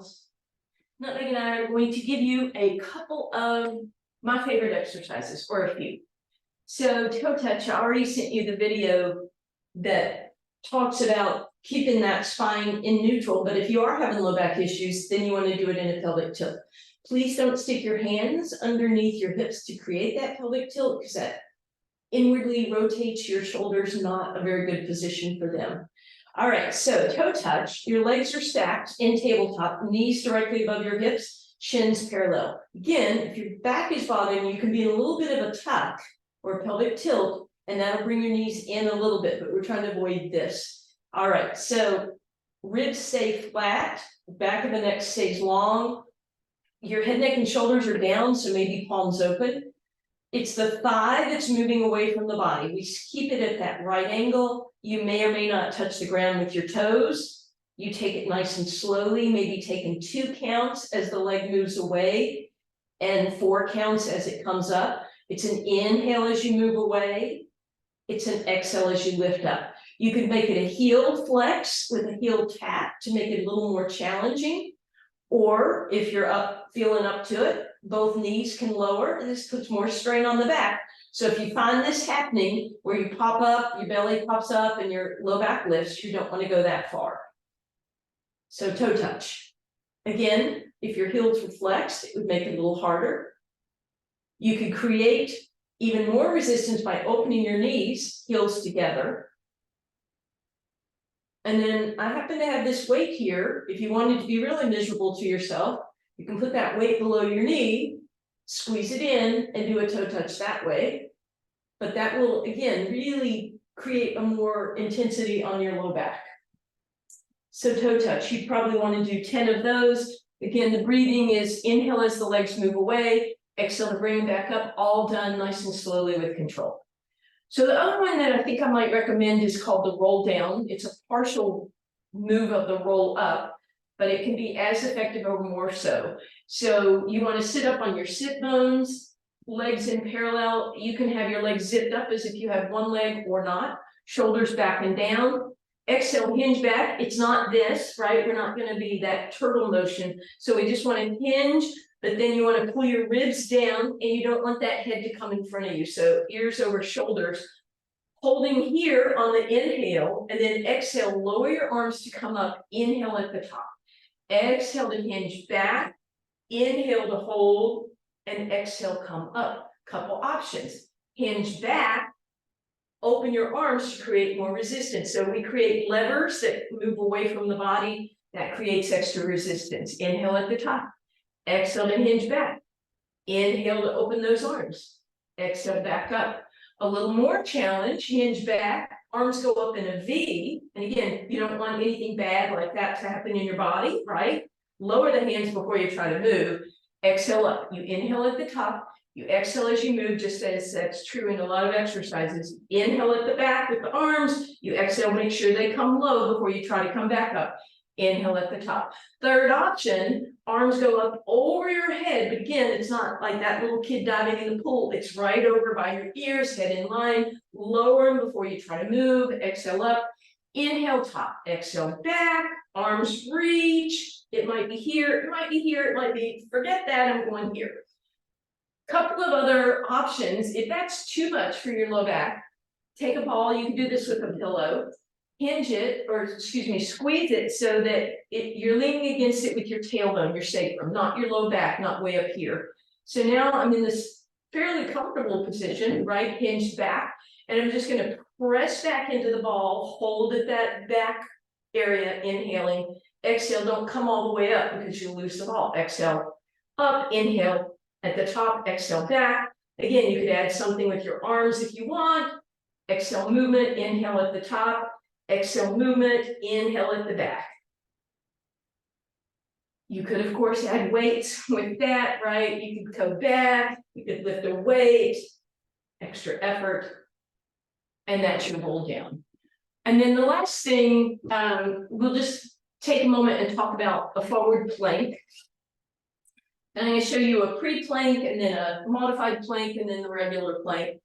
gals. Nutmeg and I are going to give you a couple of my favorite exercises, or a few. So toe touch, I already sent you the video that talks about keeping that spine in neutral, but if you are having low back issues, then you want to do it in a pelvic tilt. Please don't stick your hands underneath your hips to create that pelvic tilt, because that inwardly rotates your shoulders, not a very good position for them. All right, so toe touch, your legs are stacked in tabletop, knees directly above your hips, shins parallel. Again, if your back is bothering you, can be in a little bit of a tuck or a pelvic tilt, and that'll bring your knees in a little bit, but we're trying to avoid this. All right, so ribs stay flat, back of the neck stays long, your head, neck, and shoulders are down, so maybe palms open. It's the thigh that's moving away from the body. We keep it at that right angle. You may or may not touch the ground with your toes. You take it nice and slowly, maybe taking 2 counts as the leg moves away and 4 counts as it comes up. It's an inhale as you move away. It's an exhale as you lift up. You can make it a heel flex with a heel tap to make it a little more challenging. Or if you're feeling up to it, both knees can lower, and this puts more strain on the back. So if you find this happening where you pop up, your belly pops up and your low back lifts, you don't want to go that far. So toe touch. Again, if your heels were flexed, it would make it a little harder. You could create even more resistance by opening your knees, heels together. And then I happen to have this weight here. If you wanted to be really miserable to yourself, you can put that weight below your knee, squeeze it in, and do a toe touch that way. But that will, again, really create a more intensity on your low back. So toe touch, you probably want to do 10 of those. Again, the breathing is inhale as the legs move away, exhale to bring them back up, all done nice and slowly with control. So the other one that I think I might recommend is called the roll down. It's a partial move of the roll up, but it can be as effective or more so. So you want to sit up on your sit bones, legs in parallel. You can have your legs zipped up as if you have one leg or not, shoulders back and down. Exhale, hinge back. It's not this, right? We're not going to be that turtle motion. So we just want to hinge, but then you want to pull your ribs down, and you don't want that head to come in front of you. So ears over shoulders, holding here on the inhale, and then exhale, lower your arms to come up, inhale at the top. Exhale to hinge back, inhale to hold, and exhale, come up. Couple options. Hinge back, open your arms to create more resistance. So we create levers that move away from the body. That creates extra resistance. Inhale at the top. Exhale to hinge back. Inhale to open those arms. Exhale back up. A little more challenge, hinge back, arms go up in a V. And again, you don't want anything bad like that to happen in your body, right? Lower the hands before you try to move. Exhale up. You inhale at the top. You exhale as you move, just as that's true in a lot of exercises. Inhale at the back with the arms. You exhale, make sure they come low before you try to come back up. Inhale at the top. Third option, arms go up over your head, but again, it's not like that little kid diving in the pool. It's right over by your ears, head in line. Lower them before you try to move. Exhale up. Inhale top. Exhale back. Arms reach. It might be here. It might be here. It might be, forget that, I'm going here. Couple of other options. If that's too much for your low back, take a ball. You can do this with a pillow. Hinge it, or excuse me, squeeze it so that you're leaning against it with your tailbone, your sacrum, not your low back, not way up here. So now I'm in this fairly comfortable position, right? Hinged back. And I'm just going to press back into the ball, hold at that back area, inhaling. Exhale, don't come all the way up because you'll lose the ball. Exhale, up, inhale at the top, exhale back. Again, you could add something with your arms if you want. Exhale movement, inhale at the top. Exhale movement, inhale at the back. You could, of course, add weights with that, right? You could go back, you could lift a weight, extra effort, and that's your roll down. And then the last thing, we'll just take a moment and talk about a forward plank. And I'm going to show you a pre-plank, and then a modified plank, and then the regular plank.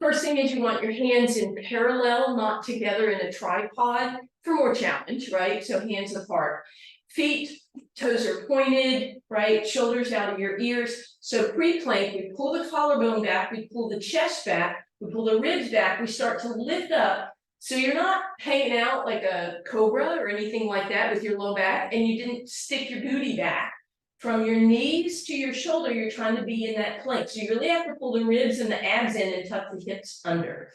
First thing is you want your hands in parallel, not together in a tripod for more challenge, right? So hands apart. feet, toes are pointed, right? Shoulders out of your ears. So pre-plank, we pull the collarbone back, we pull the chest back, we pull the ribs back, we start to lift up. So you're not hanging out like a cobra or anything like that with your low back, and you didn't stick your booty back. From your knees to your shoulder, you're trying to be in that plank. So you really have to pull the ribs and the abs in and tuck the hips under.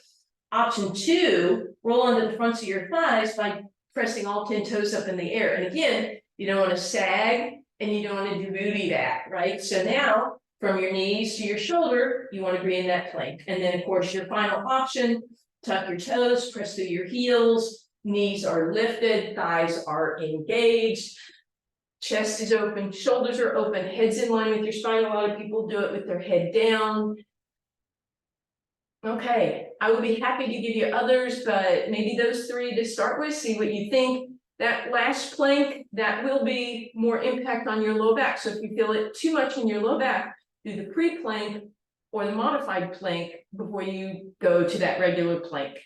Option 2, roll onto the fronts of your thighs by pressing all 10 toes up in the air. And again, you don't want to sag and you don't want to do booty back, right? So now from your knees to your shoulder, you want to be in that plank. And then of course your final option, tuck your toes, press through your heels, knees are lifted, thighs are engaged, chest is open, shoulders are open, head's in line with your spine. A lot of people do it with their head down. Okay, I would be happy to give you others, but maybe those 3 to start with, see what you think. That last plank, that will be more impact on your low back. So if you feel it too much in your low back, do the pre-plank or the modified plank before you go to that regular plank.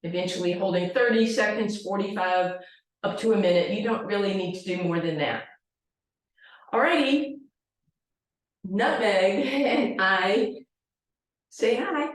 Eventually holding 30 seconds, 45, up to a minute. You don't really need to do more than that. Alrighty, Nutmeg and I say hi.